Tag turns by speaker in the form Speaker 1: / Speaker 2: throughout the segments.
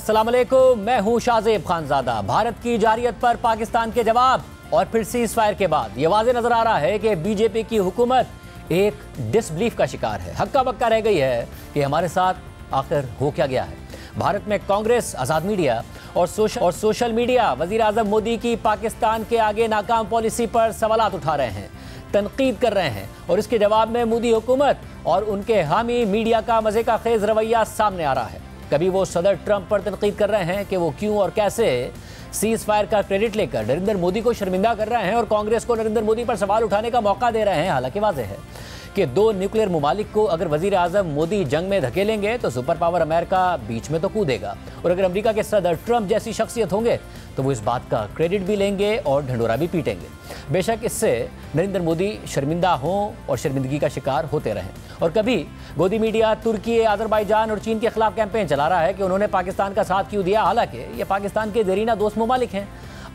Speaker 1: अस्सलाम वालेकुम, मैं हूं शाहजेब खानजादा। भारत की जारियत पर पाकिस्तान के जवाब और फिर सीज फायर के बाद ये वाज़े नजर आ रहा है कि बीजेपी की हुकूमत एक डिसबिलीफ का शिकार है। हक्का बक्का रह गई है कि हमारे साथ आखिर हो क्या गया है। भारत में कांग्रेस, आज़ाद मीडिया और सोशल मीडिया वज़ीर आज़म मोदी की पाकिस्तान के आगे नाकाम पॉलिसी पर सवालात उठा रहे हैं, तनकीद कर रहे हैं और इसके जवाब में मोदी हुकूमत और उनके हामी मीडिया का मज़े का खेज रवैया सामने आ रहा है। कभी वो सदर ट्रंप पर तनकीद कर रहे हैं कि वो क्यों और कैसे सीज फायर का क्रेडिट लेकर नरेंद्र मोदी को शर्मिंदा कर रहे हैं और कांग्रेस को नरेंद्र मोदी पर सवाल उठाने का मौका दे रहे हैं। हालांकि वाज़ेह है कि दो न्यूक्लियर ममालिक को अगर वज़ीर आज़म मोदी जंग में धकेलेंगे तो सुपर पावर अमेरिका बीच में तो कूदेगा, और अगर अमेरिका के सदर ट्रंप जैसी शख्सियत होंगे तो वो इस बात का क्रेडिट भी लेंगे और ढंढोरा भी पीटेंगे। बेशक इससे नरेंद्र मोदी शर्मिंदा हों और शर्मिंदगी का शिकार होते रहें। और कभी गोदी मीडिया तुर्की, अजरबैजान और चीन के खिलाफ कैंपेन चला रहा है कि उन्होंने पाकिस्तान का साथ क्यों दिया, हालांकि ये पाकिस्तान के देरीना दोस्त ममालिक हैं।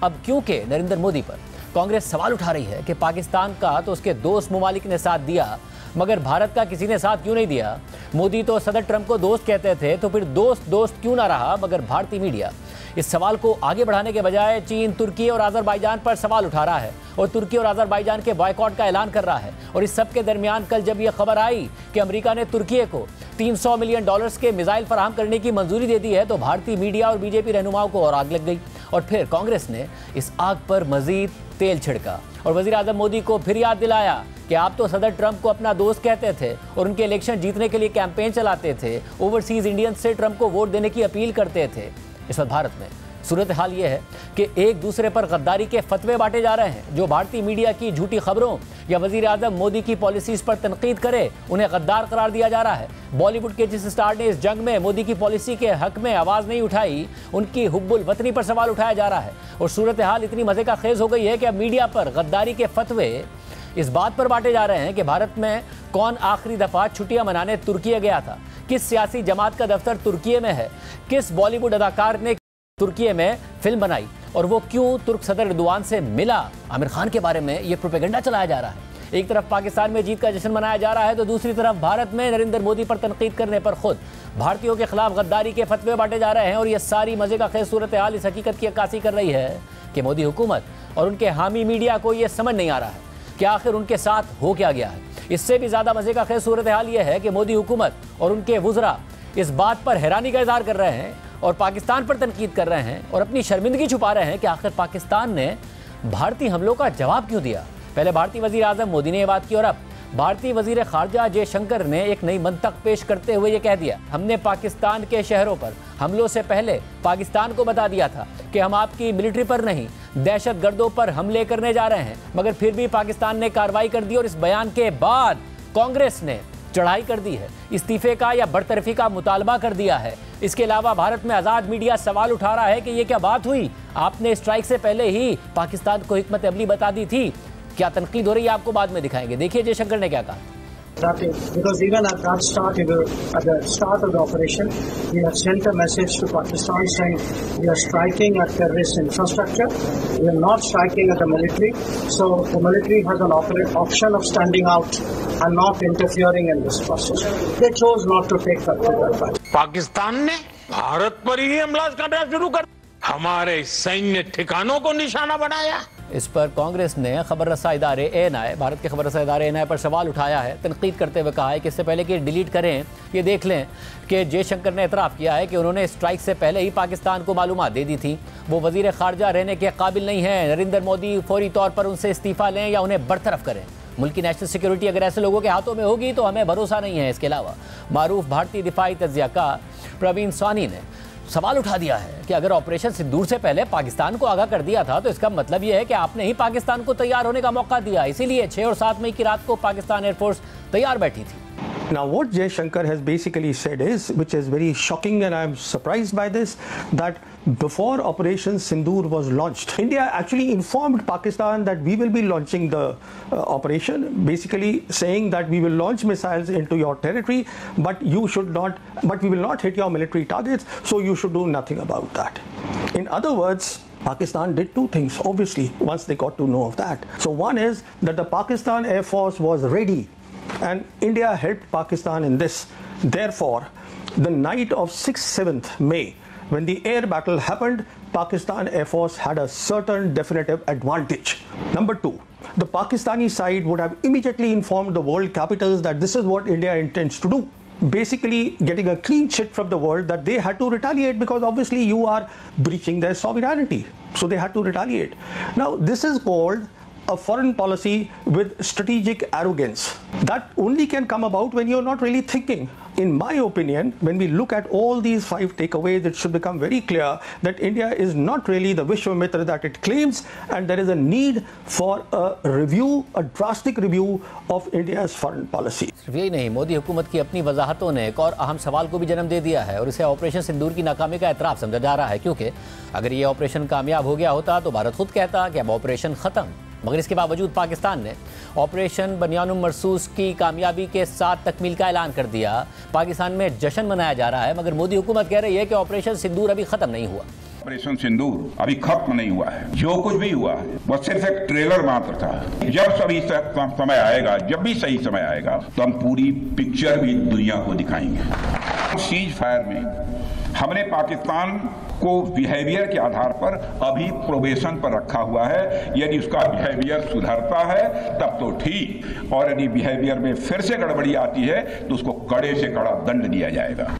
Speaker 1: अब क्योंकि नरेंद्र मोदी पर कांग्रेस सवाल उठा रही है कि पाकिस्तान का तो उसके दोस्त ममालिक ने साथ दिया मगर भारत का किसी ने साथ क्यों नहीं दिया। मोदी तो सदर ट्रंप को दोस्त कहते थे, तो फिर दोस्त क्यों ना रहा मगर भारतीय मीडिया इस सवाल को आगे बढ़ाने के बजाय चीन, तुर्की और अजरबैजान पर सवाल उठा रहा है और तुर्की और अजरबैजान के बॉयकॉट का ऐलान कर रहा है। और इस सब के दरमियान कल जब यह खबर आई कि अमेरिका ने तुर्की को $300 मिलियन के मिसाइल फराहम करने की मंजूरी दे दी है तो भारतीय मीडिया और बीजेपी रहनुमाओं को और आग लग गई और फिर कांग्रेस ने इस आग पर मजीद तेल छिड़का और वज़ीर आज़म मोदी को फिर याद दिलाया कि आप तो सदर ट्रंप को अपना दोस्त कहते थे और उनके इलेक्शन जीतने के लिए कैंपेन चलाते थे, ओवरसीज इंडियंस से ट्रंप को वोट देने की अपील करते थे। इस वक्त भारत में सूरत हाल ये है कि एक दूसरे पर गद्दारी के फतवे बांटे जा रहे हैं। जो भारतीय मीडिया की झूठी खबरों या वज़ीर आज़म मोदी की पॉलिसीज़ पर तनकीद करे उन्हें गद्दार करार दिया जा रहा है। बॉलीवुड के जिस स्टार ने इस जंग में मोदी की पॉलिसी के हक में आवाज़ नहीं उठाई, उनकी हुब्बुल वतनी पर सवाल उठाया जा रहा है। और सूरत हाल इतनी मज़े का खेज हो गई है कि अब मीडिया पर गद्दारी के फतवे इस बात पर बांटे जा रहे हैं कि भारत में कौन आखिरी दफ़ा छुट्टियां मनाने तुर्की गया था, किस सियासी जमात का दफ्तर तुर्की में है, किस बॉलीवुड अदाकार ने तुर्की में फिल्म बनाई और वो क्यों तुर्क सदर एर्दोआन से मिला। आमिर खान के बारे में ये प्रोपेगेंडा चलाया जा रहा है। एक तरफ पाकिस्तान में जीत का जश्न मनाया जा रहा है तो दूसरी तरफ भारत में नरेंद्र मोदी पर तनकीद करने पर खुद भारतीयों के खिलाफ गद्दारी के फतवे बांटे जा रहे हैं। और ये सारी मजे का खेज सूरत हाल इस हकीकत की अक्कासी कर रही है कि मोदी हुकूमत और उनके हामी मीडिया को ये समझ नहीं आ रहा है कि आखिर उनके साथ हो क्या गया है। इससे भी ज़्यादा मजे का खेज सूरत हाल ये है कि मोदी हुकूमत और उनके वुज़रा इस बात पर हैरानी का इज़हार कर रहे हैं और पाकिस्तान पर तनकीद कर रहे हैं और अपनी शर्मिंदगी छुपा रहे हैं कि आखिर पाकिस्तान ने भारतीय हमलों का जवाब क्यों दिया। पहले भारतीय वज़ीर आज़म मोदी ने यह बात की और अब भारतीय वज़ीर ख़ारजा जयशंकर ने एक नई मंतक पेश करते हुए ये कह दिया, हमने पाकिस्तान के शहरों पर हमलों से पहले पाकिस्तान को बता दिया था कि हम आपकी मिलिट्री पर नहीं दहशत गर्दों पर हमले करने जा रहे हैं, मगर फिर भी पाकिस्तान ने कार्रवाई कर दी और इस बयान के बाद कांग्रेस ने चढ़ाई कर दी है, इस्तीफे का या बरतरफी का मुतालबा कर दिया है। इसके अलावा भारत में आज़ाद मीडिया सवाल उठा रहा है कि ये क्या बात हुई, आपने स्ट्राइक से पहले ही पाकिस्तान को हिकमत अमली बता दी थी। क्या तनकीद हो रही है आपको बाद में दिखाएंगे। देखिए जयशंकर ने क्या कहा।
Speaker 2: Because even at the start of the operation, we have sent a message to Pakistan saying we are striking at terrorist infrastructure. We are not striking at the military. So the military has an option of standing out and not interfering in this process. They chose not to take that advice.
Speaker 3: Pakistan ने भारत पर ही हमला करना शुरू कर, हमारे सैन्य ठिकानों को निशाना बनाया।
Speaker 1: इस पर कांग्रेस ने खबर रसा इदारे एएनआई, भारत के खबर रसा इदारे एएनआई पर सवाल उठाया है, तनकीद करते हुए कहा है कि इससे पहले कि डिलीट करें ये देख लें कि जयशंकर ने एतराफ़ किया है कि उन्होंने स्ट्राइक से पहले ही पाकिस्तान को मालूमात दे दी थी। वो वज़ीर ख़ारजा रहने के काबिल नहीं है। नरेंद्र मोदी फौरी तौर पर उनसे इस्तीफ़ा लें या उन्हें बरतरफ करें। मुल्क की नेशनल सिक्योरिटी अगर ऐसे लोगों के हाथों में होगी तो हमें भरोसा नहीं है। इसके अलावा मारूफ भारतीय दिफाई तज्ज़ियाकार प्रवीण स्वानी ने सवाल उठा दिया है कि अगर ऑपरेशन सिंदूर से पहले पाकिस्तान को आगाह कर दिया था तो इसका मतलब यह है कि आपने ही पाकिस्तान को तैयार होने का मौका दिया, इसीलिए 6 और 7 मई की रात को पाकिस्तान एयरफोर्स तैयार बैठी थी।
Speaker 4: Now what Jaishankar has basically said is, which is very shocking and I am surprised by this, that before Operation Sindoor was launched, India actually informed Pakistan that we will be launching the operation, basically saying that we will launch missiles into your territory, but we will not hit your military targets, so you should do nothing about that. In other words, Pakistan did two things, obviously, once they got to know of that. So one is that the Pakistan Air Force was ready and India helped Pakistan in this. Therefore, the night of 6th, 7th May, when the air battle happened, Pakistan Air Force had a certain definitive advantage. Number two, the Pakistani side would have immediately informed the world capitals that this is what India intends to do. Basically getting a clean sheet from the world that they had to retaliate because obviously you are breaching their sovereignty. So they had to retaliate. Now this is called a foreign policy with strategic arrogance. That only can come about when you're not really thinking. In my opinion, when we look at all these 5 takeaways, it should become very clear that India is not really the Vishwamitra that it claims, and there is a need for a review, a drastic review of India's foreign policy.
Speaker 1: सिर्फ यही नहीं, मोदी हुकूमत की अपनी वजाहतों ने एक और अहम सवाल को भी जन्म दे दिया है और इसे ऑपरेशन सिंदूर की नाकामी का एतराफ़ समझा जा रहा है, क्योंकि अगर ये ऑपरेशन कामयाब हो गया होता तो भारत खुद कहता कि अब ऑपरेशन ख़त्म। मगर इसके बावजूद पाकिस्तान ने ऑपरेशन बनियानुम मरसूस की कामयाबी के साथ तकमील का ऐलान कर दिया। पाकिस्तान में जश्न मनाया जा रहा है, मगर मोदी हुकूमत कह रही है कि ऑपरेशन सिंदूर अभी खत्म नहीं हुआ।
Speaker 5: ऑपरेशन सिंदूर अभी खत्म नहीं हुआ है। जो कुछ भी हुआ है वह सिर्फ एक ट्रेलर मात्र था। जब सभी समय आएगा, जब भी सही समय आएगा, तो हम पूरी पिक्चर भी दुनिया को दिखाएंगे। सीज फायर में हमने पाकिस्तान को बिहेवियर के आधार पर अभी प्रोबेशन पर रखा हुआ है। यदि उसका बिहेवियर सुधरता है तब तो ठीक, और यदि बिहेवियर में फिर से गड़बड़ी आती है तो उसको कड़े से कड़ा दंड दिया जाएगा।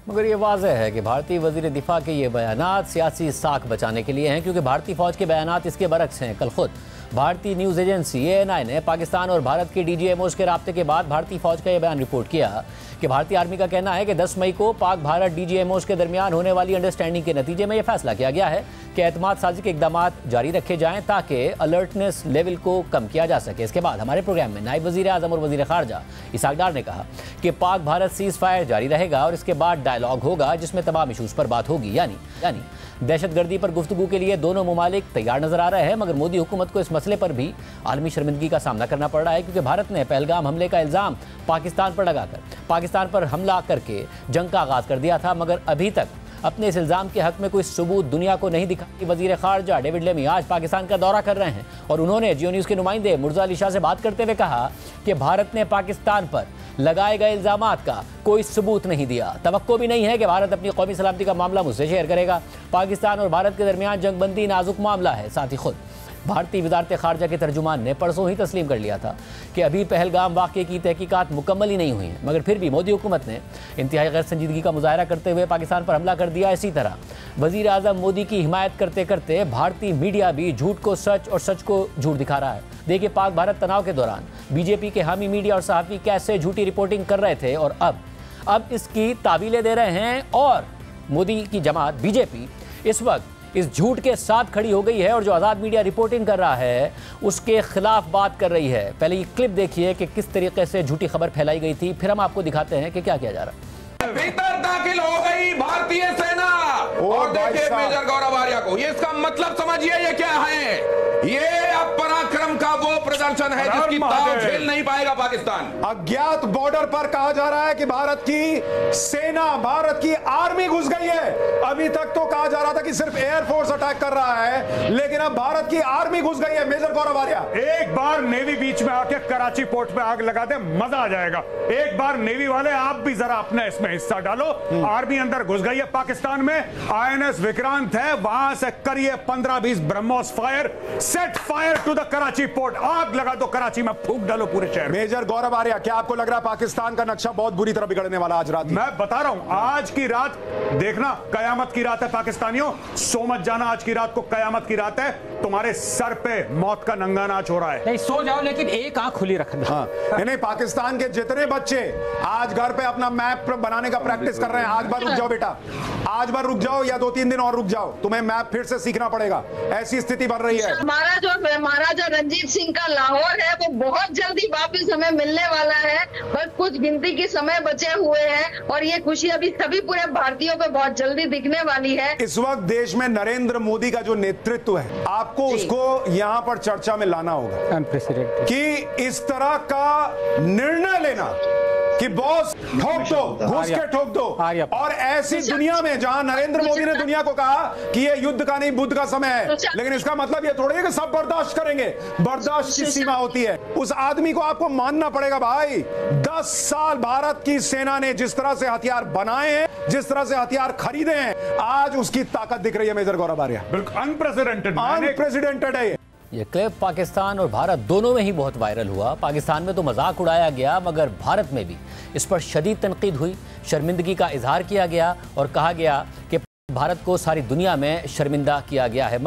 Speaker 1: मगर ये वाज़ेह है कि भारतीय वज़ीर दिफा के ये बयानात सियासी साख बचाने के लिए हैं, क्योंकि भारतीय फ़ौज के बयानात इसके बरक्स हैं। कल खुद भारतीय न्यूज़ एजेंसी ANI ने पाकिस्तान और भारत के DGMOs के राब्ते के बाद भारतीय फ़ौज का यह बयान रिपोर्ट किया कि भारतीय आर्मी का कहना है कि 10 मई को पाक भारत DGMOs के दरमियान होने वाली अंडरस्टैंडिंग के नतीजे में यह फैसला किया गया है कि एतमाद साजी के इक़दाम जारी रखे जाएँ ताकि अलर्टनेस लेवल को कम किया जा सके। इसके बाद हमारे प्रोग्राम में नायब वज़ीर आज़म और वज़ीर ख़ारजा इसाक डार ने कहा कि पाक भारत सीज़ फायर जारी रहेगा और इसके बाद डायलॉग होगा जिसमें तमाम इशूज़ पर बात होगी। यानी दहशतगर्दी पर गुफ्तगू के लिए दोनों ममालिक तैयार नजर आ रहे हैं, मगर मोदी हुकूमत को इस मसले पर भी आलमी शर्मिंदगी का सामना करना पड़ रहा है, क्योंकि भारत ने पहलगाम हमले का इल्ज़ाम पाकिस्तान पर लगाकर पाकिस्तान पर हमला करके जंग का आगाज़ कर दिया था, मगर अभी तक अपने इस इल्ज़ाम के हक़ में कोई सबूत दुनिया को नहीं दिखा। वज़ीर ख़ारजा डेविड लेमी आज पाकिस्तान का दौरा कर रहे हैं और उन्होंने जियो न्यूज़ के नुमाइंदे मुर्जा अली शाह से बात करते हुए कहा कि भारत ने पाकिस्तान पर लगाए गए इल्ज़ामात का कोई सबूत नहीं दिया। तवक्को भी नहीं है कि भारत अपनी कौमी सलामती का मामला मुझसे शेयर करेगा। पाकिस्तान और भारत के दरमियान जंगबंदी नाजुक मामला है। साथ ही खुद भारतीय वज़ारत ख़ारजा के तर्जुमान ने परसों ही तस्लीम कर लिया था कि अभी पहलगाम वाक़े की तहकीकात मुकम्मल ही नहीं हुई हैं, मगर फिर भी मोदी हुकूमत ने इंतहाई गैर संजीदगी का मुजाहरा करते हुए पाकिस्तान पर हमला कर दिया। इसी तरह वज़ीर आज़म मोदी की हिमायत करते करते भारतीय मीडिया भी झूठ को सच और सच को झूठ दिखा रहा है। देखिए पाक भारत तनाव के दौरान बीजेपी के हामी मीडिया और सहाफ़ी कैसे झूठी रिपोर्टिंग कर रहे थे और अब इसकी तावीलें दे रहे हैं, और मोदी की जमात बीजेपी इस वक्त इस झूठ के साथ खड़ी हो गई है और जो आज़ाद मीडिया रिपोर्टिंग कर रहा है उसके खिलाफ बात कर रही है। पहले ये क्लिप देखिए कि किस तरीके से झूठी खबर फैलाई गई थी, फिर हम आपको दिखाते हैं कि क्या किया जा रहा है।
Speaker 6: भीतर दाखिल हो गई भारतीय सेना और देखिए मेजर गौरव आर्या को। ये इसका मतलब समझिए ये क्या है, ये अब पराक्रम का वो प्रदर्शन है जिसकी ताव झेल नहीं पाएगा पाकिस्तान।
Speaker 7: अज्ञात बॉर्डर पर कहा जा रहा है कि भारत की सेना, भारत की आर्मी घुस गई है। अभी तक तो कहा जा रहा था कि सिर्फ एयरफोर्स अटैक कर रहा है, लेकिन अब भारत की आर्मी घुस गई है। मेजर गौरव आर्या,
Speaker 8: एक बार नेवी बीच में आके कराची पोर्ट पे आग लगा दे, मजा आ जाएगा। एक बार नेवी वाले आप भी जरा अपना इसमें हिस्सा डालो। आर्मी अंदर घुस गई है पाकिस्तान में। INS विक्रांत है, वहां से करिए 15-20 BrahMos fire, set fire to the Karachi port. आग लगा दो कराची में, फूंक डालो पूरे शहर।
Speaker 7: मेजर गौरव आर्या, क्या आपको लग रहा है पाकिस्तान का नक्शा बहुत बुरी तरह बिगड़ने वाला आज रात?
Speaker 8: मैं बता रहा हूं, आज की रात देखना कयामत की रात है पाकिस्तानियों। सो मत जाना, आज की रात को कयामत की रात है। तुम्हारे सर पे मौत का नंगा नाच हो रहा है।
Speaker 9: नहीं सो जाओ, लेकिन एक आंख खुली रखना।
Speaker 7: हाँ, नहीं पाकिस्तान के जितने बच्चे आज घर पे अपना मैप बनाने का प्रैक्टिस कर रहे हैं, आज बार रुक जाओ बेटा, आज बार रुक जाओ या 2-3 दिन और रुक जाओ, तुम्हें मैप फिर से सीखना पड़ेगा। ऐसी स्थिति बन रही है।
Speaker 10: महाराजा रंजीत सिंह का लाहौर है वो बहुत जल्दी वापस हमें मिलने वाला है। बस कुछ गिनती के समय बचे हुए हैं और ये खुशी अभी सभी पूरे भारतीयों पे बहुत जल्दी दिखने वाली है।
Speaker 7: इस वक्त देश में नरेंद्र मोदी का जो नेतृत्व है, आपको उसको यहाँ पर चर्चा में लाना होगा कि इस तरह का निर्णय लेना कि बॉस ठोक दो, घुस के ठोक दो। और ऐसी दुनिया में जहां नरेंद्र मोदी ने दुनिया को कहा कि ये युद्ध का नहीं बुद्ध का समय है, लेकिन इसका मतलब ये थोड़ी है कि सब बर्दाश्त करेंगे। बर्दाश्त की सीमा होती है। उस आदमी को आपको मानना पड़ेगा भाई। 10 साल भारत की सेना ने जिस तरह से हथियार बनाए हैं जिस तरह से हथियार खरीदे हैं, आज उसकी ताकत दिख रही है मेजर गौरव आर्या।
Speaker 8: बिल्कुल अनप्रेसिडेंटेड है
Speaker 1: ये क्लिप पाकिस्तान और भारत दोनों में ही बहुत वायरल हुआ। पाकिस्तान में तो मजाक उड़ाया गया, मगर भारत में भी इस पर शदीद तनकीद हुई, शर्मिंदगी का इजहार किया गया और कहा गया कि भारत को सारी दुनिया में शर्मिंदा किया गया है।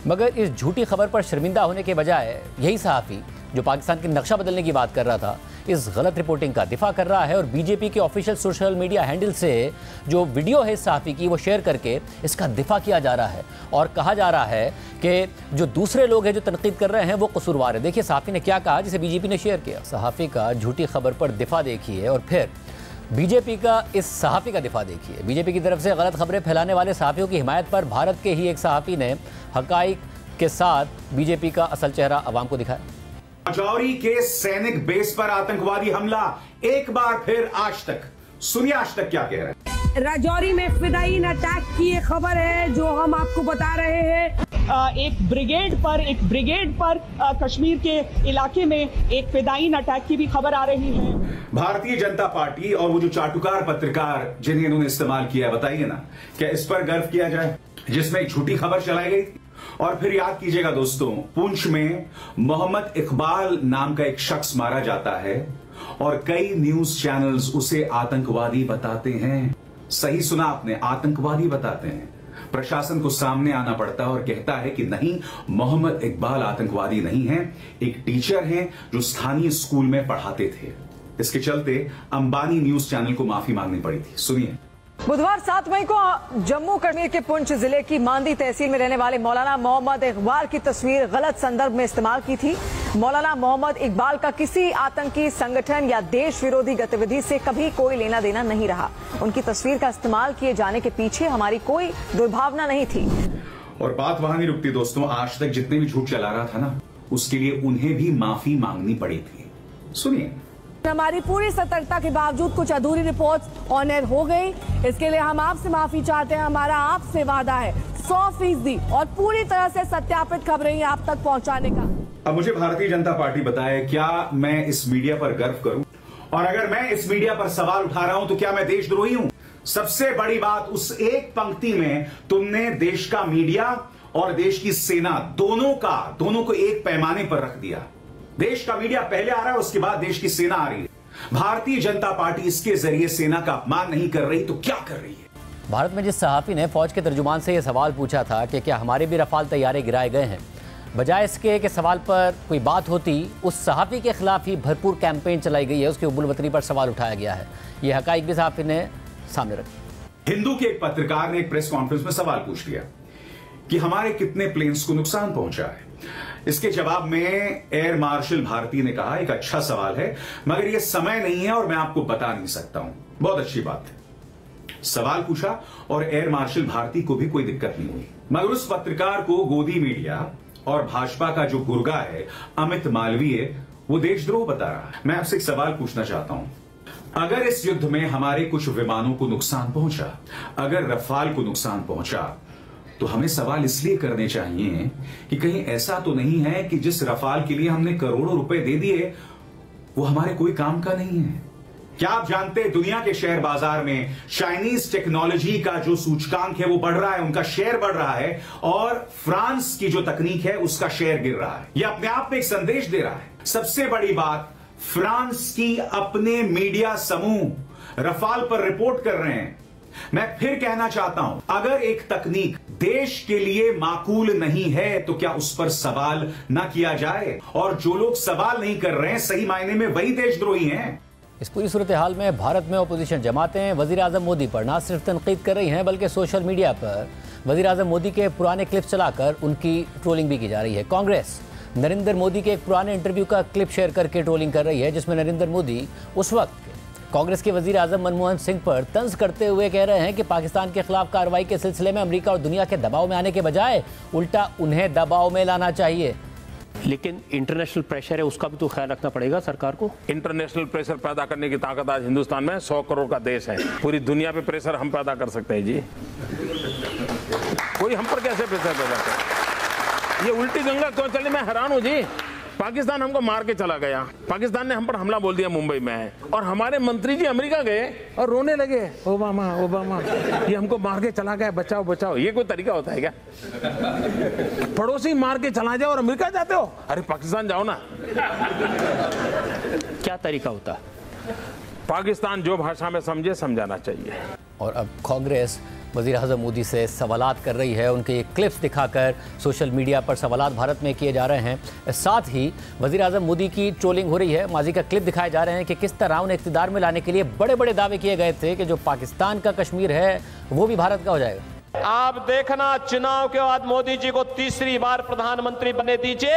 Speaker 1: मगर इस झूठी खबर पर शर्मिंदा होने के बजाय यही सहाफ़ी जो पाकिस्तान की नक्शा बदलने की बात कर रहा था, इस गलत रिपोर्टिंग का दिफा कर रहा है और बीजेपी के ऑफिशियल सोशल मीडिया हैंडल से जो वीडियो है इस सहाफ़ी की वो शेयर करके इसका दिफा किया जा रहा है और कहा जा रहा है कि जो दूसरे लोग हैं जो तनकीद कर रहे हैं वो कसूरवार है। देखिए सहाफ़ी ने क्या कहा जिसे बीजेपी ने शेयर किया। सहाफ़ी का झूठी खबर पर दिफा देखिए और फिर बीजेपी का इस सहाफ़ी का दिफा देखिए। बीजेपी की तरफ से गलत खबरें फैलाने वाले सहाफ़ियों की हिमायत पर भारत के ही एक सहाफ़ी ने हक़ाइक़ के साथ बीजेपी का असल चेहरा अवाम को दिखाया।
Speaker 11: राजौरी के सैनिक बेस पर आतंकवादी हमला एक बार फिर। आज तक सुनिए आज तक क्या कह रहे हैं।
Speaker 12: राजौरी में फिदायीन अटैक की ये खबर है जो हम आपको बता रहे हैं।
Speaker 13: एक ब्रिगेड पर कश्मीर के इलाके में एक फिदायीन अटैक की भी खबर आ रही है।
Speaker 11: भारतीय जनता पार्टी और वो जो चाटुकार पत्रकार जिन्हें इन्होंने इस्तेमाल किया, बताइए ना क्या इस पर गर्व किया जाए जिसमें एक झूठी खबर चलाई गई। और फिर याद कीजिएगा दोस्तों, पुंछ में मोहम्मद इकबाल नाम का एक शख्स मारा जाता है और कई न्यूज चैनल्स उसे आतंकवादी बताते हैं। सही सुना आपने, आतंकवादी बताते हैं। प्रशासन को सामने आना पड़ता है और कहता है कि नहीं, मोहम्मद इकबाल आतंकवादी नहीं है, एक टीचर हैं जो स्थानीय स्कूल में पढ़ाते थे। इसके चलते अंबानी न्यूज चैनल को माफी मांगनी पड़ी थी। सुनिए।
Speaker 14: बुधवार 7 मई को जम्मू कश्मीर के पुंछ जिले की मांदी तहसील में रहने वाले मौलाना मोहम्मद इकबाल की तस्वीर गलत संदर्भ में इस्तेमाल की थी। मौलाना मोहम्मद इकबाल का किसी आतंकी संगठन या देश विरोधी गतिविधि से कभी कोई लेना देना नहीं रहा। उनकी तस्वीर का इस्तेमाल किए जाने के पीछे हमारी कोई दुर्भावना नहीं थी।
Speaker 11: और बात वहां नहीं रुकती दोस्तों, आज तक जितने भी झूठ चला रहा था ना, उसके लिए उन्हें भी माफी मांगनी पड़ी थी। सुनिए।
Speaker 12: हमारी पूरी सतर्कता के बावजूद कुछ अधूरी रिपोर्ट्स ऑन एयर हो गई, इसके लिए हम आपसे माफी चाहते हैं। हमारा आपसे वादा है 100% और पूरी तरह से सत्यापित खबरें आप तक पहुंचाने का।
Speaker 11: अब मुझे भारतीय जनता पार्टी बताए, क्या मैं इस मीडिया पर गर्व करूं? और अगर मैं इस मीडिया पर सवाल उठा रहा हूं तो क्या मैं देशद्रोही हूं? सबसे बड़ी बात, उस एक पंक्ति में तुमने देश का मीडिया और देश की सेना दोनों को एक पैमाने पर रख दिया। देश का मीडिया पहले आ रहा है, उसके बाद देश की सेना आ रही है। भारतीय जनता पार्टी इसके जरिए सेना का अपमान नहीं कर रही तो क्या कर रही है?
Speaker 1: भारत में जिस सहाफ़ी ने फौज के तर्जुमान से यह सवाल पूछा था कि क्या हमारे भी रफाल तैयारे गिराए गए हैं, बजाय इसके कि सवाल पर कोई बात होती, उस सहाफ़ी के खिलाफ ही भरपूर कैंपेन चलाई गई है, उसकी उबुलवतनी पर सवाल उठाया गया है। यह हक़ाइक़ भी सहाफ़ी ने सामने रखी।
Speaker 11: हिंदू के एक पत्रकार ने एक प्रेस कॉन्फ्रेंस में सवाल पूछ लिया कि हमारे कितने प्लेन्स को नुकसान पहुंचा है। इसके जवाब में एयर मार्शल भारती ने कहा, एक अच्छा सवाल है मगर यह समय नहीं है और मैं आपको बता नहीं सकता हूं। बहुत अच्छी बात है। सवाल पूछा और एयर मार्शल भारती को भी कोई दिक्कत नहीं हुई, मगर उस पत्रकार को गोदी मीडिया और भाजपा का जो गुर्गा है अमित मालवीय, वो देशद्रोह बता रहा है। मैं आपसे एक सवाल पूछना चाहता हूं, अगर इस युद्ध में हमारे कुछ विमानों को नुकसान पहुंचा, अगर रफाल को नुकसान पहुंचा, तो हमें सवाल इसलिए करने चाहिए कि कहीं ऐसा तो नहीं है कि जिस रफाल के लिए हमने करोड़ों रुपए दे दिए वो हमारे कोई काम का नहीं है। क्या आप जानते हैं दुनिया के शेयर बाजार में चाइनीज टेक्नोलॉजी का जो सूचकांक है वो बढ़ रहा है, उनका शेयर बढ़ रहा है, और फ्रांस की जो तकनीक है उसका शेयर गिर रहा है। यह अपने आप में एक संदेश दे रहा है। सबसे बड़ी बात, फ्रांस की अपने मीडिया समूह रफाल पर रिपोर्ट कर रहे हैं। मैं फिर कहना चाहता हूं, अगर एक तकनीक देश के लिए माकूल नहीं है तो क्या उस पर सवाल ना किया जाए? और जो लोग सवाल नहीं कर रहे हैं सही मायने में वही देशद्रोही हैं।
Speaker 1: इस पूरी सूरत हाल में भारत में अपोजिशन जमातें वजीर आजम मोदी पर न सिर्फ तनकीद कर रही हैं बल्कि सोशल मीडिया पर वजीर आजम मोदी के पुराने क्लिप्स चलाकर उनकी ट्रोलिंग भी की जा रही है। कांग्रेस नरेंद्र मोदी के एक पुराने इंटरव्यू का क्लिप शेयर करके ट्रोलिंग कर रही है, जिसमें नरेंद्र मोदी उस वक्त कांग्रेस के वजीर आजम मनमोहन सिंह पर तंज करते हुए कह रहे हैं कि पाकिस्तान के खिलाफ कार्रवाई के सिलसिले में अमेरिका और दुनिया के दबाव में आने के बजाय उल्टा उन्हें दबाव में लाना चाहिए।
Speaker 9: लेकिन इंटरनेशनल प्रेशर है, उसका भी तो ख्याल रखना पड़ेगा सरकार को।
Speaker 3: इंटरनेशनल प्रेशर पैदा करने की ताकत आज हिंदुस्तान में 100 करोड़ का देश है। पूरी दुनिया पे प्रेशर हम पैदा कर सकते हैं जी। कोई हम पर कैसे प्रेशर पैदा करे? ये उल्टी गंगा क्यों चले, मैं हैरान हूं जी। पाकिस्तान हमको मार के चला गया, पाकिस्तान ने हम पर हमला बोल दिया मुंबई में, और हमारे मंत्री जी अमेरिका गए और रोने लगे, ओबामा ओबामा ये हमको मार के चला गया, बचाओ बचाओ। ये कोई तरीका होता है क्या? पड़ोसी मार के चला जाओ और अमेरिका जाते हो? अरे पाकिस्तान जाओ ना।
Speaker 9: क्या तरीका होता?
Speaker 3: पाकिस्तान जो भाषा में समझे समझाना चाहिए।
Speaker 1: और अब कांग्रेस वज़ीर-ए-आज़म मोदी से सवालात कर रही है, उनके ये क्लिप्स दिखाकर सोशल मीडिया पर सवालात भारत में किए जा रहे हैं। साथ ही वज़ीर-ए-आज़म मोदी की ट्रोलिंग हो रही है। माजी का क्लिप दिखाए जा रहे हैं कि किस तरह उन्हें इक़्तिदार में लाने के लिए बड़े बड़े दावे किए गए थे कि जो पाकिस्तान का कश्मीर है वो भी भारत का हो जाएगा।
Speaker 15: आप देखना, चुनाव के बाद मोदी जी को तीसरी बार प्रधानमंत्री बनने दीजिए,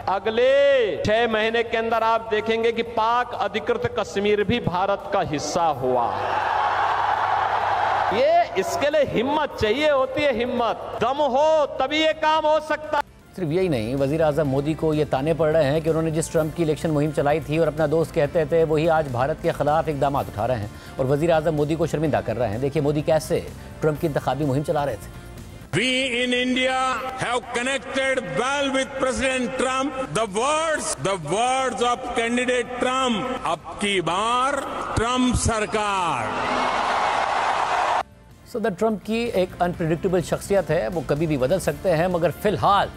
Speaker 15: अगले 6 महीने के अंदर आप देखेंगे कि पाक अधिकृत कश्मीर भी भारत का हिस्सा हुआ। ये इसके लिए हिम्मत चाहिए होती है, हिम्मत, दम हो तभी ये काम हो सकता है।
Speaker 1: सिर्फ यही नहीं, वज़ीर-ए-आज़म मोदी को ये ताने पड़ रहे हैं कि उन्होंने जिस ट्रंप की इलेक्शन मुहिम चलाई थी और अपना दोस्त कहते थे, वही आज भारत के खिलाफ इक़दाम उठा रहे हैं और वज़ीर-ए-आज़म मोदी को शर्मिंदा कर रहे हैं। देखिए मोदी कैसे ट्रंप की इंतखाबी मुहिम चला रहे थे।
Speaker 3: We in India have connected well with President Trump. The words of candidate Trump. अब की बार ट्रंप सरकार।
Speaker 1: सदर ट्रंप की एक अनप्रेडिक्टेबल शख्सियत है, वो कभी भी बदल सकते हैं, मगर फिलहाल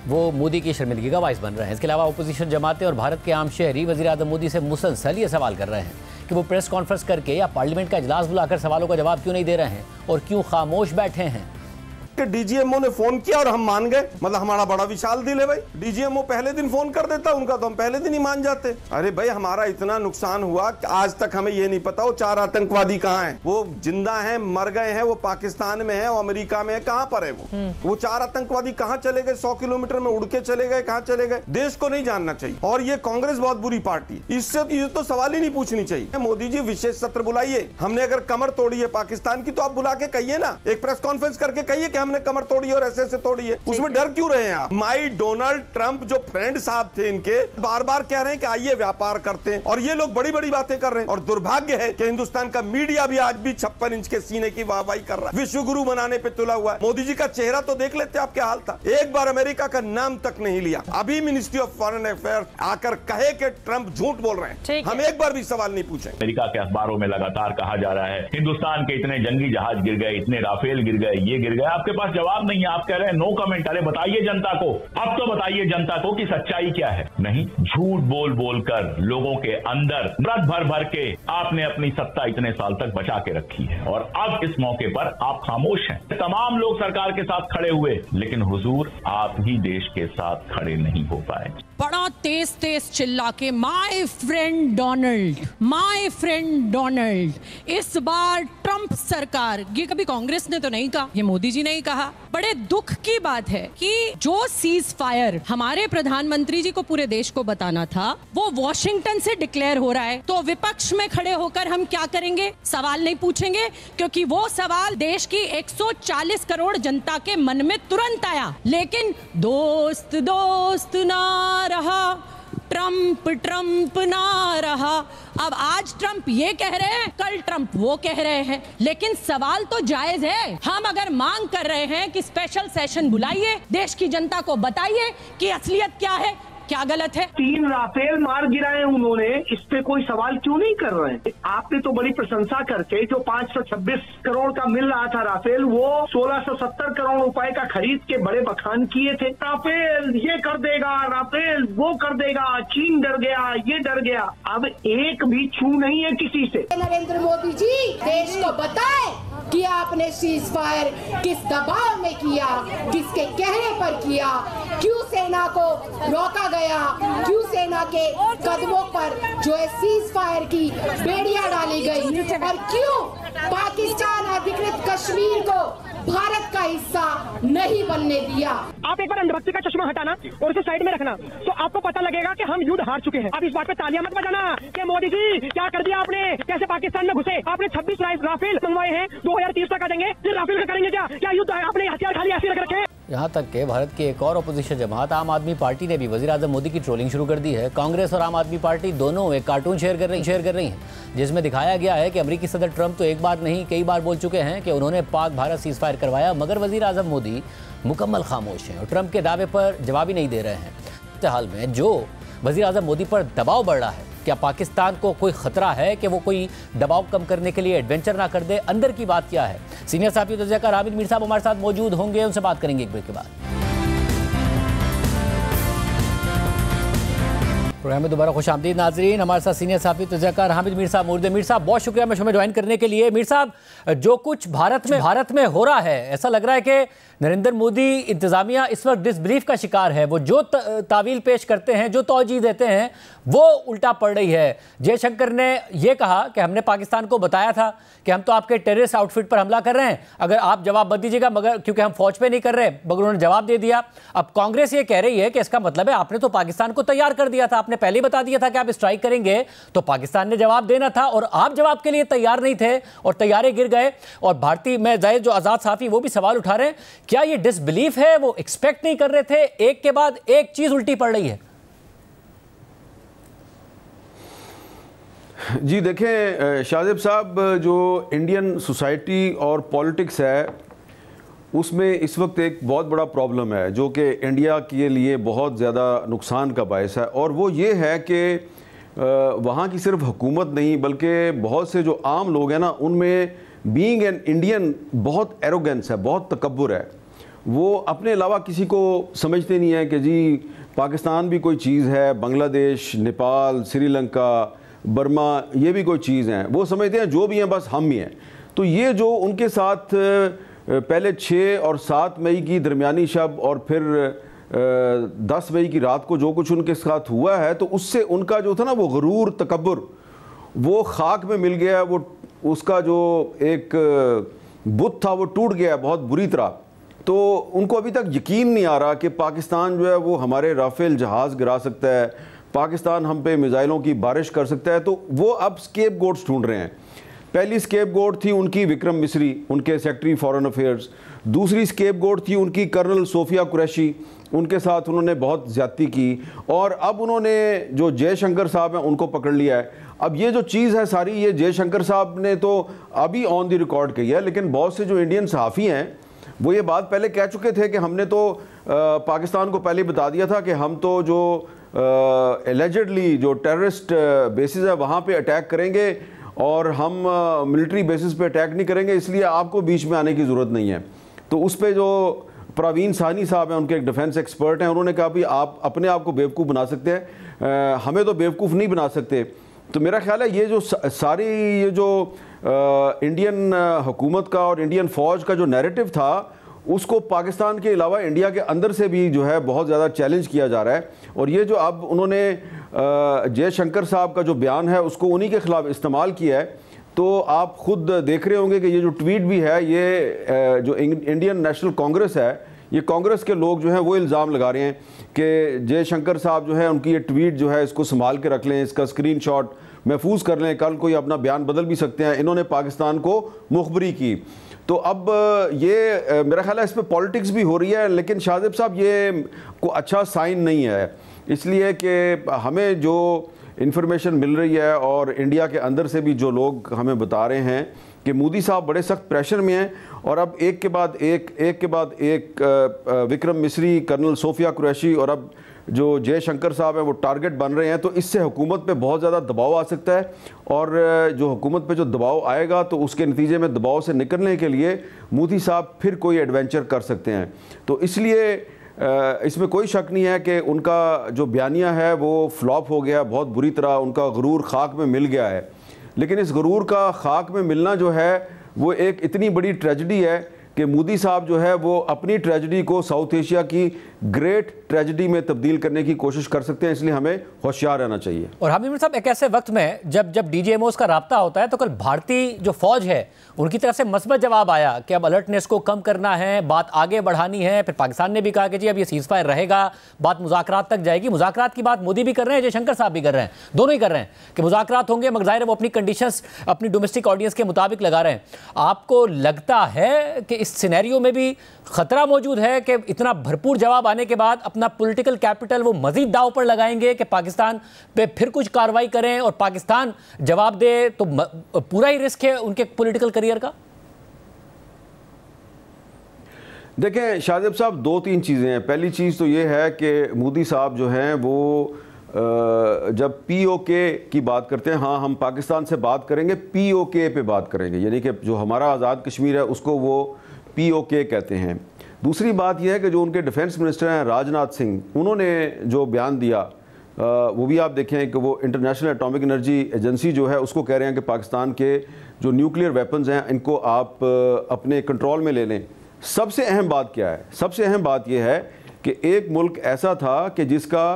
Speaker 1: वो मोदी की शर्मिंदगी का बाइस बन रहे हैं। इसके अलावा अपोजिशन जमातें और भारत के आम शहरी वज़ीर-ए-आज़म मोदी से मुसलसल ये सवाल कर रहे हैं कि वो प्रेस कॉन्फ्रेंस करके या पार्लियामेंट का इजलास बुलाकर सवालों का जवाब क्यों नहीं दे रहे हैं और क्यों खामोश बैठे हैं।
Speaker 16: कि डीजीएमओ ने फोन किया और हम मान गए, मतलब हमारा बड़ा विशाल दिल है भाई। डीजीएमओ पहले दिन फोन कर देता उनका तो हम पहले दिन ही मान जाते। अरे भाई हमारा इतना नुकसान हुआ कि आज तक हमें ये नहीं पता वो 4 आतंकवादी कहाँ हैं, वो जिंदा हैं, मर गए हैं, वो पाकिस्तान में है, वो अमेरिका में है, कहाँ पर है वो 4 आतंकवादी कहाँ चले गए, 100 किलोमीटर में उड़ के चले गए, कहाँ चले गए, देश को नहीं जानना चाहिए। और ये कांग्रेस बहुत बुरी पार्टी, इससे ये तो सवाल ही नहीं पूछनी चाहिए। मोदी जी विशेष सत्र बुलाइए, हमने अगर कमर तोड़ी है पाकिस्तान की तो आप बुला के कहिए ना, एक प्रेस कॉन्फ्रेंस करके कहिए कि हमने कमर तोड़ी और ऐसे तोड़ी है। उसमें डर क्यों रहे हैं आप? माई डोनाल्ड ट्रंप जो फ्रेंड साहब थे इनके, बार बार कह रहे हैं कि आइए व्यापार करते हैं, और ये लोग बड़ी बड़ी बातें कर रहे हैं। और दुर्भाग्य है कि हिंदुस्तान का मीडिया भी आज भी 56 इंच के सीने की वाहवाही कर रहा है, विश्व गुरु बनाने पे तुला हुआ है। मोदी जी का चेहरा तो देख लेते आप क्या हाल था, एक बार अमेरिका का नाम तक नहीं लिया। अभी मिनिस्ट्री ऑफ फॉरेन अफेयर्स आकर कहे कि ट्रंप झूठ बोल रहे हैं, हम एक बार भी सवाल नहीं पूछे।
Speaker 17: अमेरिका के अखबारों में लगातार कहा जा रहा है हिंदुस्तान के इतने जंगी जहाज गिर गए, इतने राफेल गिर गए, ये गिर गए, आपके पास जवाब नहीं है, आप कह रहे हैं नो कमेंट। अरे बताइए जनता को, अब तो बताइए जनता को कि सच्चाई क्या है। नहीं, झूठ बोल बोल कर लोगों के अंदर व्रत भर भर के आपने अपनी सत्ता इतने साल तक बचा के रखी है, और अब इस मौके पर आप खामोश हैं। तमाम लोग सरकार के साथ खड़े हुए, लेकिन हुजूर आप ही देश के साथ खड़े नहीं हो पाए।
Speaker 18: बड़ा तेज तेज चिल्ला के माय फ्रेंड डोनाल्ड, इस बार ट्रंप सरकार, ये कभी कांग्रेस ने तो नहीं कहा, ये मोदी जी ने ही कहा। बड़े दुख की बात है कि जो सीज फायर हमारे प्रधानमंत्री जी को पूरे देश को बताना था, वो वॉशिंगटन से डिक्लेयर हो रहा है। तो विपक्ष में खड़े होकर हम क्या करेंगे? सवाल नहीं पूछेंगे, क्योंकि वो सवाल देश की 140 करोड़ जनता के मन में तुरंत आया। लेकिन दोस्त दोस्त ना रहा, ट्रंप ना रहा। अब आज ट्रंप ये कह रहे हैं, कल ट्रंप वो कह रहे हैं, लेकिन सवाल तो जायज है। हम अगर मांग कर रहे हैं कि स्पेशल सेशन बुलाइए, देश की जनता को बताइए कि असलियत क्या है, क्या गलत है।
Speaker 19: 3 राफेल मार गिराए उन्होंने, इस पे कोई सवाल क्यों नहीं कर रहे हैं? आपने तो बड़ी प्रशंसा करके जो 526 करोड़ का मिल रहा था राफेल, वो 1670 करोड़ रुपए का खरीद के बड़े बखान किए थे। राफेल ये कर देगा, राफेल वो कर देगा, चीन डर गया, ये डर गया। अब एक भी छू नहीं है किसी से।
Speaker 20: नरेंद्र मोदी जी देश को बताए कि आपने सीज फायर किस दबाव में किया, किसके कहने पर किया, क्यों सेना को रोका गया, क्यों सेना के कदमों पर जो है सीज फायर की बेड़ियां डाली गई, और क्यों पाकिस्तान अधिकृत कश्मीर को भारत का हिस्सा नहीं बनने दिया।
Speaker 19: आप एक बार अंधभक्ति का चश्मा हटाना और उसे साइड में रखना, तो आपको पता लगेगा कि हम युद्ध हार चुके हैं। अब इस बात पे तालियां मत बजाना कि मोदी जी क्या कर दिया आपने, कैसे पाकिस्तान में घुसे। आपने 26 राफेल मंगवाए हैं, 2030 तक आ जाएंगे, फिर राफेल का करेंगे क्या युद्ध है? आपने हथियार खाली ऐसे रख रखे।
Speaker 1: यहाँ तक कि भारत की एक और अपोजिशन जमात आम आदमी पार्टी ने भी वज़ीर-ए-आज़म मोदी की ट्रोलिंग शुरू कर दी है। कांग्रेस और आम आदमी पार्टी दोनों एक कार्टून शेयर कर रही हैं, जिसमें दिखाया गया है कि अमेरिकी सदर ट्रंप तो एक बार नहीं कई बार बोल चुके हैं कि उन्होंने पाक भारत सीज फायर करवाया, मगर वज़ीर-ए-आज़म मोदी मुकम्मल खामोश हैं और ट्रंप के दावे पर जवाब ही नहीं दे रहे हैं। सूरत हाल में जो वज़ीर आज़म मोदी पर दबाव बढ़ रहा है, क्या पाकिस्तान को कोई खतरा है कि वो कोई दबाव कम करने के लिए एडवेंचर ना कर दे? अंदर की बात क्या है? सीनियर साहब तज़किया हामिद मीर साहब हमारे साथ मौजूद होंगे, उनसे बात करेंगे एक ब्रेक के बाद। प्रोग्राम में दोबारा खुश आमदीद नाजरीन। हमारे साथ सीनियर साहब तज़किया हामिद मीर साहब मौजूद हैं। मीर साहब बहुत शुक्रिया हमें ज्वाइन करने के लिए। मीर साहब, जो कुछ भारत में हो रहा है, ऐसा लग रहा है कि नरेंद्र मोदी इंतजामिया इस वक्त डिसबिलीफ का शिकार है। वो जो तावील पेश करते हैं, जो तौजीह देते हैं, वो उल्टा पड़ रही है। जयशंकर ने यह कहा कि हमने पाकिस्तान को बताया था कि हम तो आपके टेररिस्ट आउटफिट पर हमला कर रहे हैं, अगर आप जवाब मत दीजिएगा, मगर क्योंकि हम फौज पे नहीं कर रहे, मगर उन्होंने जवाब दे दिया। अब कांग्रेस ये कह रही है कि इसका मतलब है आपने तो पाकिस्तान को तैयार कर दिया था, आपने पहले ही बता दिया था कि आप स्ट्राइक करेंगे, तो पाकिस्तान ने जवाब देना था और आप जवाब के लिए तैयार नहीं थे और तैयारे गिर गए। और भारतीय में जाहिर जो आजाद साफी वो भी सवाल उठा रहे हैं, क्या ये डिसबिलीफ है? वो एक्सपेक्ट नहीं कर रहे थे, एक के बाद एक चीज उल्टी पड़ रही है।
Speaker 21: जी देखें शाहजेब साहब, जो इंडियन सोसाइटी और पॉलिटिक्स है उसमें इस वक्त एक बहुत बड़ा प्रॉब्लम है जो कि इंडिया के लिए बहुत ज़्यादा नुकसान का बायस है, और वो ये है कि वहाँ की सिर्फ हुकूमत नहीं बल्कि बहुत से जो आम लोग हैं ना, उनमें बीइंग एन इंडियन बहुत एरोगेंस है, बहुत तकब्बुर है। वो अपने अलावा किसी को समझते नहीं है कि जी पाकिस्तान भी कोई चीज़ है, बांग्लादेश, नेपाल, श्रीलंका, बर्मा ये भी कोई चीज़ हैं। वो समझते हैं जो भी हैं बस हम ही हैं। तो ये जो उनके साथ पहले 6 और 7 मई की दरमियानी शब और फिर 10 मई की रात को जो कुछ उनके साथ हुआ है, तो उससे उनका जो था ना वो गरूर तकब्बुर वो खाक में मिल गया। वो उसका जो एक बुत था वो टूट गया बहुत बुरी तरह। तो उनको अभी तक यकीन नहीं आ रहा कि पाकिस्तान जो है वो हमारे राफेल जहाज़ गिरा सकता है, पाकिस्तान हम पे मिसाइलों की बारिश कर सकता है। तो वो अब स्केप गोट्स ढूंढ रहे हैं। पहली स्केप गोट थी उनकी विक्रम मिस्री, उनके सेक्रेटरी फॉरेन अफेयर्स। दूसरी स्केप गोट थी उनकी कर्नल सोफिया कुरैशी, उनके साथ उन्होंने बहुत ज़्यादती की। और अब उन्होंने जो जयशंकर साहब हैं उनको पकड़ लिया है। अब ये जो चीज़ है सारी, ये जयशंकर साहब ने तो अभी ऑन द रिकॉर्ड कही है, लेकिन बहुत से जो इंडियन सहाफ़ी हैं वो ये बात पहले कह चुके थे कि हमने तो पाकिस्तान को पहले बता दिया था कि हम तो जो एलिजिडली जो टेररिस्ट बेसिस है वहाँ पे अटैक करेंगे और हम मिलिट्री बेसिस पे अटैक नहीं करेंगे, इसलिए आपको बीच में आने की ज़रूरत नहीं है। तो उस पर जो प्रवीण साहनी साहब हैं, उनके एक डिफेंस एक्सपर्ट हैं, उन्होंने कहा भी आप अपने आप को बेवकूफ़ बना सकते हैं, हमें तो बेवकूफ़ नहीं बना सकते। तो मेरा ख्याल है ये जो सारी ये जो इंडियन हुकूमत का और इंडियन फ़ौज का जो नैरेटिव था उसको पाकिस्तान के अलावा इंडिया के अंदर से भी जो है बहुत ज़्यादा चैलेंज किया जा रहा है। और ये जो अब उन्होंने जयशंकर साहब का जो बयान है उसको उन्हीं के ख़िलाफ़ इस्तेमाल किया है। तो आप ख़ुद देख रहे होंगे कि ये जो ट्वीट भी है, ये जो इंडियन नेशनल कांग्रेस है, ये कांग्रेस के लोग जो हैं वो इल्ज़ाम लगा रहे हैं कि जयशंकर साहब जो है उनकी ये ट्वीट जो है इसको संभाल के रख लें, इसका स्क्रीनशॉट महफूज कर लें, कल कोई अपना बयान बदल भी सकते हैं। इन्होंने पाकिस्तान को मुखबरी की। तो अब ये मेरा ख्याल है इस पर पॉलिटिक्स भी हो रही है, लेकिन शाहजेब साहब ये को अच्छा साइन नहीं है, इसलिए कि हमें जो इन्फॉर्मेशन मिल रही है और इंडिया के अंदर से भी जो लोग हमें बता रहे हैं कि मोदी साहब बड़े सख्त प्रेशर में हैं और अब एक के बाद एक विक्रम मिस्री, कर्नल सोफिया कुरैशी और अब जो जयशंकर साहब हैं वो टारगेट बन रहे हैं। तो इससे हुकूमत पे बहुत ज़्यादा दबाव आ सकता है और जो हुकूमत पे जो दबाव आएगा तो उसके नतीजे में दबाव से निकलने के लिए मोदी साहब फिर कोई एडवेंचर कर सकते हैं। तो इसलिए इसमें कोई शक नहीं है कि उनका जो बयानिया है वो फ्लॉप हो गया बहुत बुरी तरह, उनका गुरूर खाक में मिल गया है। लेकिन इस गुरूर का खाक में मिलना जो है वो एक इतनी बड़ी ट्रेजेडी है कि मोदी साहब जो है वो अपनी ट्रेजेडी को साउथ एशिया की ग्रेट ट्रेजेडी में तब्दील करने की कोशिश कर सकते हैं, इसलिए हमें होशियार रहना चाहिए।
Speaker 1: और हामिद साहब, एक ऐसे वक्त में जब डीजीएमओ का राब्ता होता है तो कल भारतीय जो फौज है उनकी तरफ से मस्बत जवाब आया कि अब अलर्टनेस को कम करना है, बात आगे बढ़ानी है। फिर पाकिस्तान ने भी कहा कि जी अब ये सीज फायर रहेगा, बात मुज़ाकरात तक जाएगी। मुज़ाकरात की बात मोदी भी कर रहे हैं, जयशंकर साहब भी कर रहे हैं, दोनों ही कर रहे हैं कि मुज़ाकरात होंगे, मगर ज़ाहिर है वो अपनी कंडीशंस अपनी डोमेस्टिक ऑडियंस के मुताबिक लगा रहे हैं। आपको लगता है कि इस सिनेरियो में भी खतरा मौजूद है कि इतना भरपूर जवाब आने के बाद अपना पॉलिटिकल कैपिटल वो मजीद दाव पर लगाएंगे कि पाकिस्तान पे फिर कुछ कार्रवाई करें और पाकिस्तान जवाब दे, तो पूरा ही रिस्क है उनके पॉलिटिकल करियर का?
Speaker 21: देखें शाहजेब साहब, 2-3 चीज़ें हैं। पहली चीज़ तो ये है कि मोदी साहब जो हैं वो जब POK की बात करते हैं, हाँ हम पाकिस्तान से बात करेंगे, POK पे बात करेंगे, यानी कि जो हमारा आज़ाद कश्मीर है उसको वो POK कहते हैं। दूसरी बात यह है कि जो उनके डिफेंस मिनिस्टर हैं राजनाथ सिंह, उन्होंने जो बयान दिया वो भी आप देखें कि वो इंटरनेशनल एटॉमिक एनर्जी एजेंसी जो है उसको कह रहे हैं कि पाकिस्तान के जो न्यूक्लियर वेपन्स हैं इनको आप अपने कंट्रोल में ले लें। सबसे अहम बात क्या है? सबसे अहम बात यह है कि एक मुल्क ऐसा था कि जिसका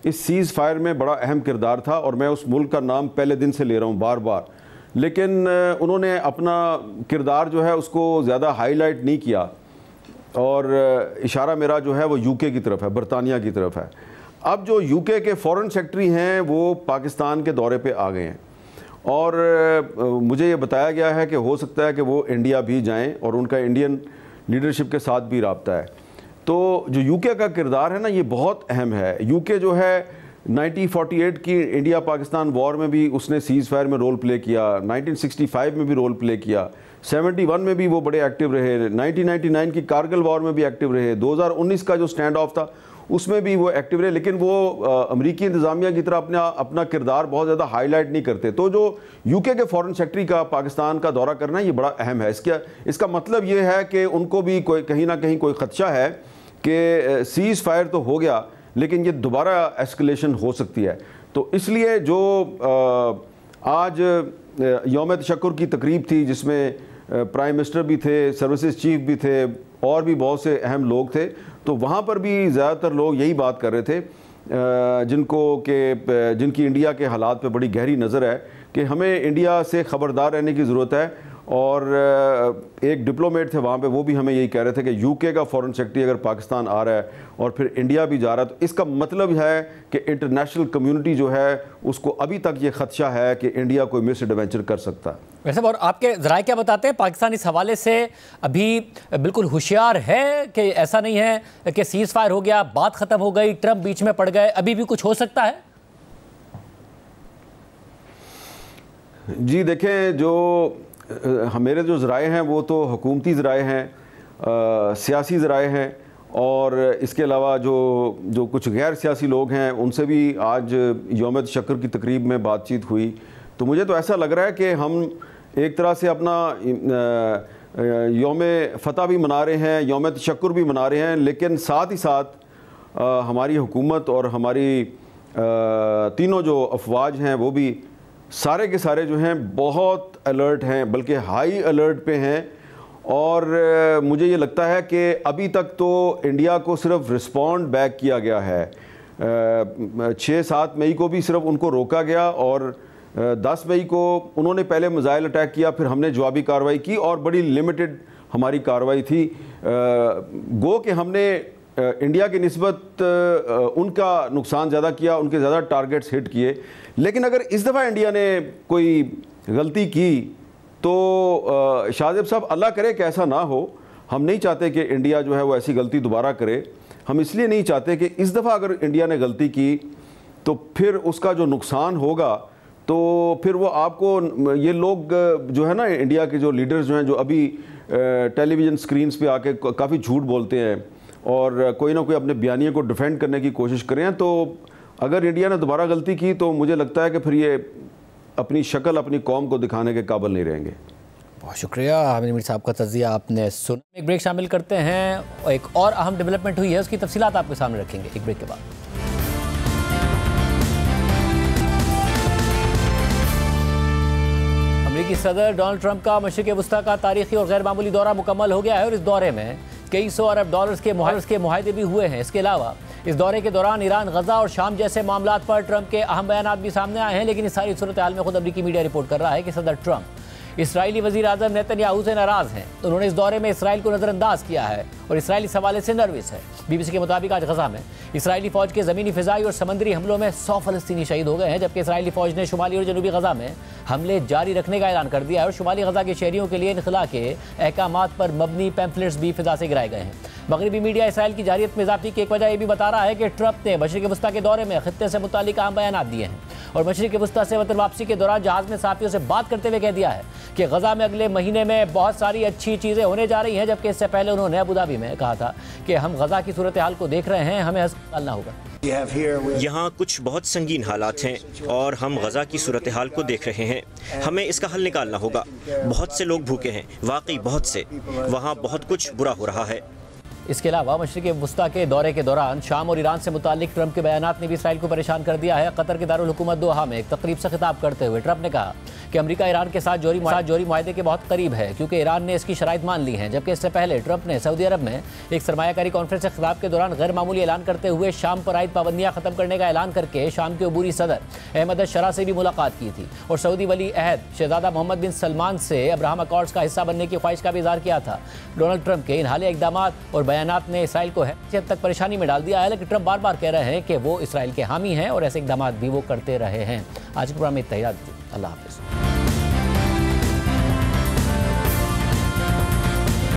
Speaker 21: इस सीज़ फायर में बड़ा अहम किरदार था, और मैं उस मुल्क का नाम पहले दिन से ले रहा हूँ बार बार, लेकिन उन्होंने अपना किरदार जो है उसको ज़्यादा हाईलाइट नहीं किया, और इशारा मेरा जो है वो UK की तरफ है, बरतानिया की तरफ है। अब जो UK के फॉरेन सेक्रेटरी हैं वो पाकिस्तान के दौरे पे आ गए हैं, और मुझे ये बताया गया है कि हो सकता है कि वो इंडिया भी जाएं, और उनका इंडियन लीडरशिप के साथ भी राब्ता है। तो जो UK का किरदार है ना, ये बहुत अहम है। UK जो है 1948 की इंडिया पाकिस्तान वॉर में भी उसने सीज़ फायर में रोल प्ले किया, 1965 में भी रोल प्ले किया, 71 में भी वो बड़े एक्टिव रहे, 1999 की कारगिल वॉर में भी एक्टिव रहे, 2019 का जो स्टैंड ऑफ था उसमें भी वो एक्टिव रहे, लेकिन वो अमरीकी इंतज़ामिया की तरह अपना किरदार बहुत ज़्यादा हाईलाइट नहीं करते। तो जो UK के फॉरेन सेक्रेटरी का पाकिस्तान का दौरा करना ये बड़ा अहम है। इसका मतलब ये है कि उनको भी कोई कहीं ना कहीं कोई खदशा है कि सीज़ फायर तो हो गया लेकिन ये दोबारा एस्केलेशन हो सकती है। तो इसलिए जो आज यौम तशक्कुर की तकरीब थी जिसमें प्राइम मिनिस्टर भी थे, सर्विसेज चीफ भी थे, और भी बहुत से अहम लोग थे, तो वहाँ पर भी ज़्यादातर लोग यही बात कर रहे थे जिनकी इंडिया के हालात पे बड़ी गहरी नज़र है कि हमें इंडिया से ख़बरदार रहने की ज़रूरत है। और एक डिप्लोमेट थे वहाँ पे, वो भी हमें यही कह रहे थे कि UK का फॉरेन सेक्रेटरी अगर पाकिस्तान आ रहा है और फिर इंडिया भी जा रहा है तो इसका मतलब है कि इंटरनेशनल कम्युनिटी जो है उसको अभी तक ये खदशा है कि इंडिया कोई मिस एडवेंचर कर सकता है।
Speaker 1: वैसे और आपके ज़राए क्या बताते हैं, पाकिस्तान इस हवाले से अभी बिल्कुल होशियार है कि ऐसा नहीं है कि सीज़ फायर हो गया, बात ख़त्म हो गई, ट्रंप बीच में पड़ गए, अभी भी कुछ हो सकता है?
Speaker 21: जी देखें, जो मेरे जो ज़राए हैं वो तो हुकूमती ज़राए हैं, सियासी ज़राए हैं, और इसके अलावा जो कुछ गैर सियासी लोग हैं उनसे भी आज यौम तशक्कुर की तकरीब में बातचीत हुई। तो मुझे तो ऐसा लग रहा है कि हम एक तरह से अपना यौम फ़तह भी मना रहे हैं, यौम तशक्कुर भी मना रहे हैं, लेकिन साथ ही साथ हमारी हुकूमत और हमारी तीनों जो अफवाज हैं वो भी सारे के सारे जो हैं बहुत अलर्ट हैं, बल्कि हाई अलर्ट पे हैं। और मुझे ये लगता है कि अभी तक तो इंडिया को सिर्फ रिस्पॉन्ड बैक किया गया है। 6-7 मई को भी सिर्फ उनको रोका गया, और 10 मई को उन्होंने पहले मिसाइल अटैक किया, फिर हमने जवाबी कार्रवाई की, और बड़ी लिमिटेड हमारी कार्रवाई थी। गो कि हमने इंडिया की निस्बत उनका नुकसान ज़्यादा किया, उनके ज़्यादा टारगेट्स हिट किए। लेकिन अगर इस दफ़ा इंडिया ने कोई गलती की तो शाहजेब साहब अल्लाह करे कि ऐसा ना हो। हम नहीं चाहते कि इंडिया जो है वो ऐसी गलती दोबारा करे। हम इसलिए नहीं चाहते कि इस दफ़ा अगर इंडिया ने गलती की तो फिर उसका जो नुकसान होगा तो फिर वो आपको ये लोग जो है ना, इंडिया के जो लीडर्स जो हैं, जो अभी टेलीविज़न स्क्रीन्स पे आके काफ़ी झूठ बोलते हैं और कोई ना कोई अपने बयानिए को डिफेंड करने की कोशिश करें, तो अगर इंडिया ने दोबारा गलती की तो मुझे लगता है कि फिर ये अपनी शक्ल अपनी कौम को दिखाने के काबिल नहीं रहेंगे।
Speaker 1: बहुत शुक्रिया आमिर मीर साहब का तज़िया आपने सुना। एक ब्रेक शामिल करते हैं, एक और अहम डेवलपमेंट हुई है उसकी तफसीलात आपके सामने रखेंगे एक ब्रेक के बाद। अमेरिकी सदर डोनाल्ड ट्रंप का मशरिक़ वस्ता का तारीखी और गैर मामूली दौरा मुकम्मल हो गया है और इस दौरे में कई सौ अरब डॉलर्स के मुआहदे भी हुए हैं। इसके अलावा इस दौरे के दौरान ईरान, गजा और शाम जैसे मामलात पर ट्रंप के अहम बयान भी सामने आए हैं। लेकिन इस सारी सूरत हाल में खुद अमेरिकी मीडिया रिपोर्ट कर रहा है कि सदर ट्रंप इसराइली वज़ीर आज़म नेतन्याहू से नाराज़ हैं। उन्होंने इस दौरे में इसराइल को नज़रअंदाज किया है और इसराइली इस हवाले से नर्वस है। BBC के मुताबिक आज गजा में इसराइली फ़ौज के ज़मीनी, फ़िज़ाई और समंदरी हमलों में 100 फ़लस्तीनी शहीद हो गए हैं, जबकि इसराइली फ़ौज ने शुमाली और जनूबी गजा में हमले जारी रखने का ऐलान कर दिया है और शुमाली गजा के शहरियों के लिए इनखला के अहकामात पर मबनी पैम्फलेट्स भी फ़िज़ा से गिराए गए हैं। मगरबी मीडिया इसराइल की जारियत में इजाफे की एक वजह यह भी बता रहा है कि ट्रंप ने मशरिक़ वस्ता के दौरे में खित्ते से मुताल्लिक़ अहम बयान दिए हैं। और मशरिक़ वस्ता से वतन वापसी के दौरान जहाज में सहाफ़ियों से बात करते हुए कह दिया है कि गजा में अगले महीने में बहुत सारी अच्छी चीज़ें होने जा रही हैं, जबकि इससे पहले उन्होंने अबू धाबी में कहा था कि हम गजा की सूरत हाल को देख रहे हैं, हमें निकालना होगा।
Speaker 2: यहाँ कुछ बहुत संगीन हालात हैं और हम गजा की सूरत हाल को देख रहे हैं, हमें इसका हल निकालना होगा। बहुत से लोग भूखे हैं, वाकई बहुत से, वहाँ बहुत कुछ बुरा हो रहा है।
Speaker 1: इसके अलावा मशरिक़ वस्ता के दौरे के दौरान शाम और ईरान से मुताल्लिक ट्रंप के बयानात ने भी इसराइल को परेशान कर दिया है। कतर के दारुल हुकूमत दोहा में एक तकरीब से खिताब करते हुए ट्रंप ने कहा कि अमेरिका ईरान के साथ जोरी मुआहदे के बहुत करीब है, क्योंकि ईरान ने इसकी शराइत मान ली हैं। जबकि इससे पहले ट्रंप ने सऊदी अरब में एक सरमायाकारी कॉन्फ्रेंस से खिताब के दौरान गैर मामूली ऐलान करते हुए शाम पर आयद पाबंदियां खत्म करने का ऐलान करके शाम के अबूरी सदर अहमद अल-शरा से भी मुलाकात की थी और सऊदी वली अहद शहजादा मोहम्मद बिन सलमान से अब्राहम अकॉर्ड्स का हिस्सा बनने की ख्वाहिश का भी इज़हार किया था। डोनाल्ड ट्रंप के इन हालिया इक़दाम और बयानात ने इसराइल को हैसियत तक परेशानी में डाल दिया है, लेकिन ट्रंप बार बार कह रहे हैं कि वो इसराइल के हामी हैं और ऐसे इक़दाम भी वो करते रहे हैं। आज के प्रोग्राम में इतना ही। अल्लाह हाफ़िज़।